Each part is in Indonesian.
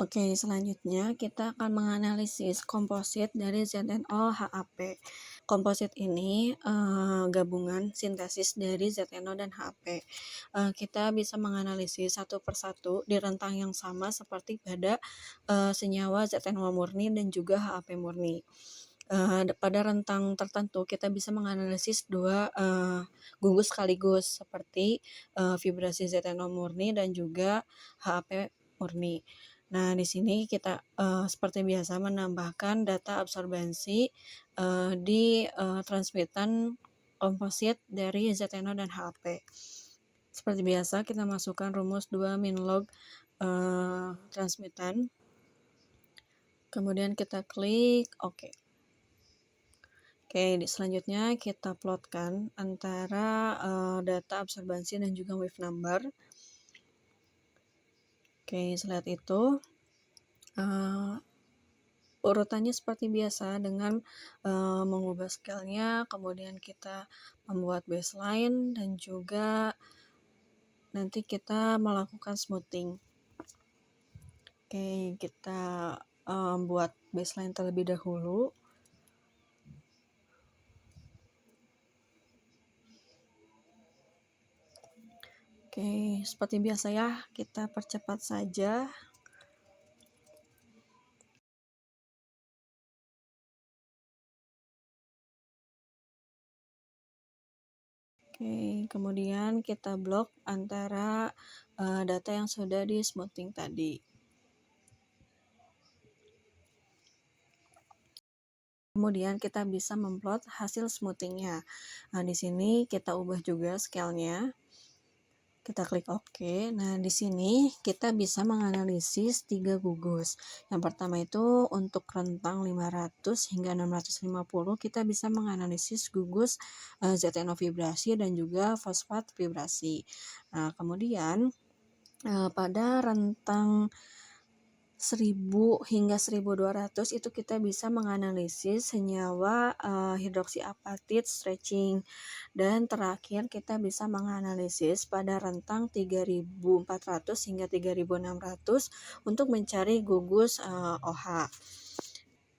Oke, selanjutnya kita akan menganalisis komposit dari ZNO HAP. Komposit ini gabungan sintesis dari ZNO dan HAP. Kita bisa menganalisis satu persatu di rentang yang sama seperti pada senyawa ZNO murni dan juga HAP murni. Pada rentang tertentu kita bisa menganalisis dua gugus sekaligus seperti vibrasi ZNO murni dan juga HAP murni. Nah, di sini kita seperti biasa menambahkan data absorbensi di transmitan komposit dari ZNO dan HAP. Seperti biasa kita masukkan rumus 2 min log transmitan. Kemudian kita klik OK. Oke, selanjutnya kita plotkan antara data absorbensi dan juga wave number. Oke, setelah itu urutannya seperti biasa dengan mengubah scale-nya, kemudian kita membuat baseline dan juga nanti kita melakukan smoothing. Oke, kita buat baseline terlebih dahulu. Oke, seperti biasa ya, kita percepat saja. Oke, kemudian kita blok antara data yang sudah di smoothing tadi. Kemudian kita bisa memplot hasil smoothingnya. Nah, di sini kita ubah juga scale-nya. Kita klik OK. Nah, di sini kita bisa menganalisis 3 gugus. Yang pertama itu untuk rentang 500 hingga 650 kita bisa menganalisis gugus ZNO vibrasi dan juga fosfat vibrasi. Nah, kemudian pada rentang 1000 hingga 1200 itu kita bisa menganalisis senyawa hidroksiapatit stretching, dan terakhir kita bisa menganalisis pada rentang 3400 hingga 3600 untuk mencari gugus OH.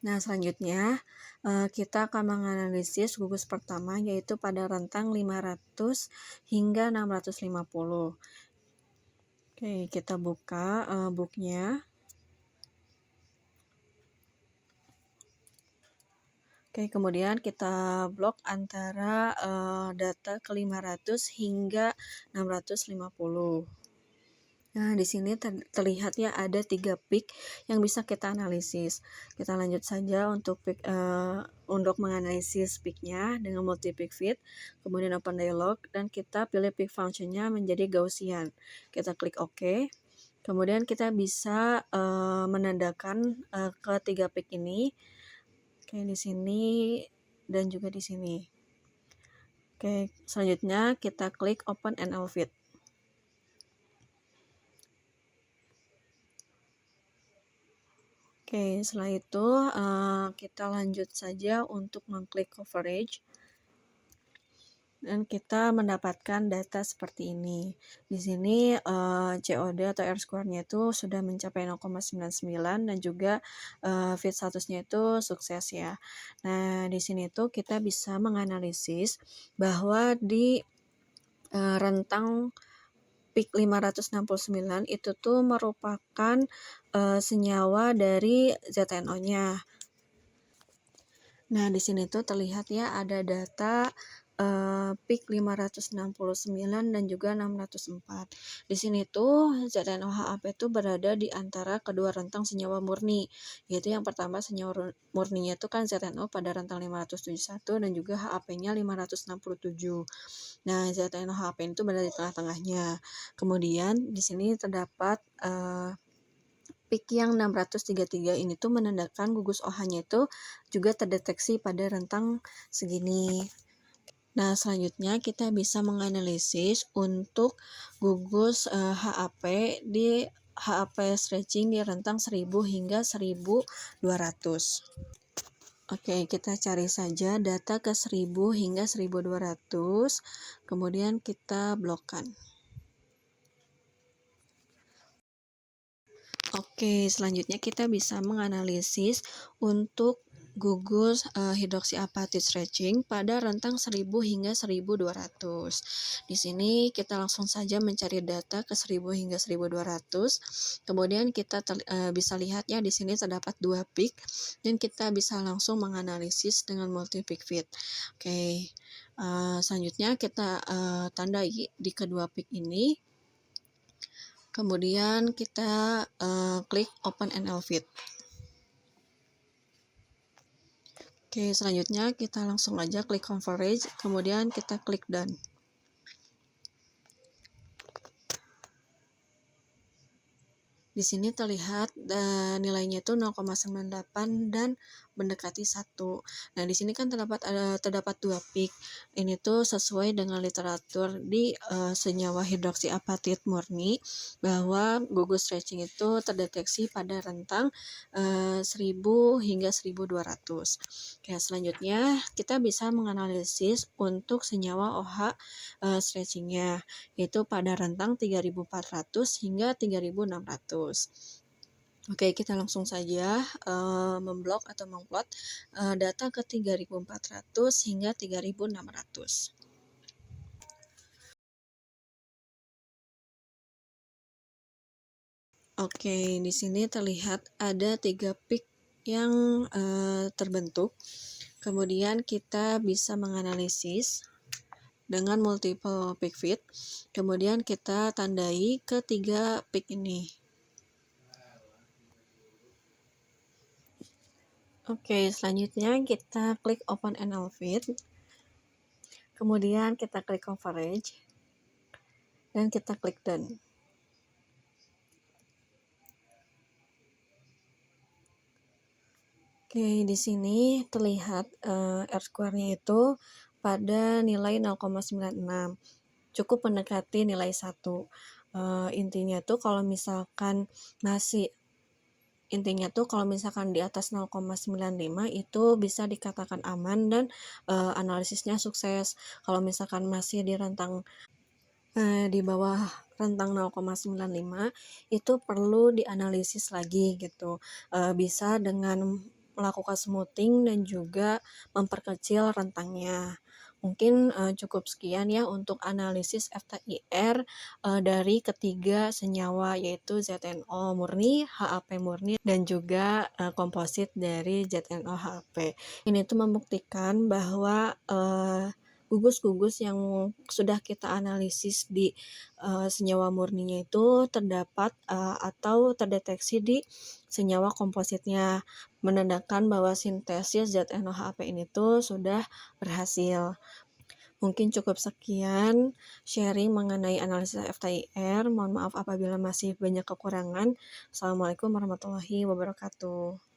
Nah, selanjutnya kita akan menganalisis gugus pertama yaitu pada rentang 500 hingga 650. Oke, kita buka booknya. Oke, kemudian kita blok antara data ke 500 hingga 650. Nah, di sini terlihat ya ada 3 peak yang bisa kita analisis. Kita lanjut saja untuk untuk menganalisis peaknya dengan multi peak fit, kemudian open dialog, dan kita pilih peak functionnya menjadi Gaussian. Kita klik OK. Kemudian kita bisa menandakan ketiga peak ini. Oke, di sini dan juga di sini. Oke, selanjutnya kita klik Open NL Fit. Oke, setelah itu kita lanjut saja untuk mengklik coverage. Dan kita mendapatkan data seperti ini. Di sini COD atau R square-nya itu sudah mencapai 0,99 dan juga fit statusnya itu sukses ya. Nah, di sini tuh kita bisa menganalisis bahwa di rentang peak 569 itu tuh merupakan senyawa dari ZNO-nya. Nah, di sini tuh terlihat ya ada data peak 569 dan juga 604. Di sini tuh ZNO-HAP itu berada di antara kedua rentang senyawa murni, yaitu yang pertama senyawa murninya itu kan ZNO pada rentang 571 dan juga HAP-nya 567. Nah, ZNO-HAP itu berada di tengah-tengahnya. Kemudian di sini terdapat peak yang 633 ini tuh menandakan gugus OH-nya itu juga terdeteksi pada rentang segini. Nah, selanjutnya kita bisa menganalisis untuk gugus HAP di HAP stretching di rentang 1000 hingga 1200. Oke, kita cari saja data ke 1000 hingga 1200, kemudian kita blokkan. Oke, selanjutnya kita bisa menganalisis untuk gugus hidroksiapatit stretching pada rentang 1000 hingga 1200. Di sini kita langsung saja mencari data ke 1000 hingga 1200. Kemudian kita bisa lihat ya di sini terdapat dua peak dan kita bisa langsung menganalisis dengan multi peak fit. Oke, selanjutnya kita tandai di kedua peak ini. Kemudian kita klik Open NL Fit. Oke, selanjutnya kita langsung aja klik Coverage, kemudian kita klik Done. Di sini terlihat nilainya itu 0,98 dan mendekati 1. Nah, di sini kan terdapat dua peak. Ini tuh sesuai dengan literatur di senyawa hidroksiapatit murni bahwa gugus stretching itu terdeteksi pada rentang 1000 hingga 1200. Oke, selanjutnya kita bisa menganalisis untuk senyawa OH stretchingnya yaitu pada rentang 3400 hingga 3600. Oke, kita langsung saja memblok atau mengplot data ke 3400 hingga 3600. Oke, di sini terlihat ada 3 peak yang terbentuk. Kemudian kita bisa menganalisis dengan multiple peak fit. Kemudian kita tandai ke 3 peak ini. Oke, selanjutnya kita klik Open NL Fit. Kemudian kita klik Coverage. Dan kita klik Done. Oke, di sini terlihat R-square-nya itu pada nilai 0,96. Cukup mendekati nilai 1. Intinya tuh kalau misalkan di atas 0,95 itu bisa dikatakan aman dan analisisnya sukses. Kalau misalkan masih di bawah rentang 0,95 itu perlu dianalisis lagi gitu. Bisa dengan melakukan smoothing dan juga memperkecil rentangnya. Mungkin cukup sekian ya untuk analisis FTIR dari ketiga senyawa yaitu ZNO murni, HAP murni, dan juga komposit dari ZNO HAP. Ini tuh membuktikan bahwa gugus-gugus yang sudah kita analisis di senyawa murninya itu terdapat atau terdeteksi di senyawa kompositnya, menandakan bahwa sintesis ZNO-HAP ini tuh sudah berhasil. Mungkin cukup sekian sharing mengenai analisis FTIR. Mohon maaf apabila masih banyak kekurangan. Assalamualaikum warahmatullahi wabarakatuh.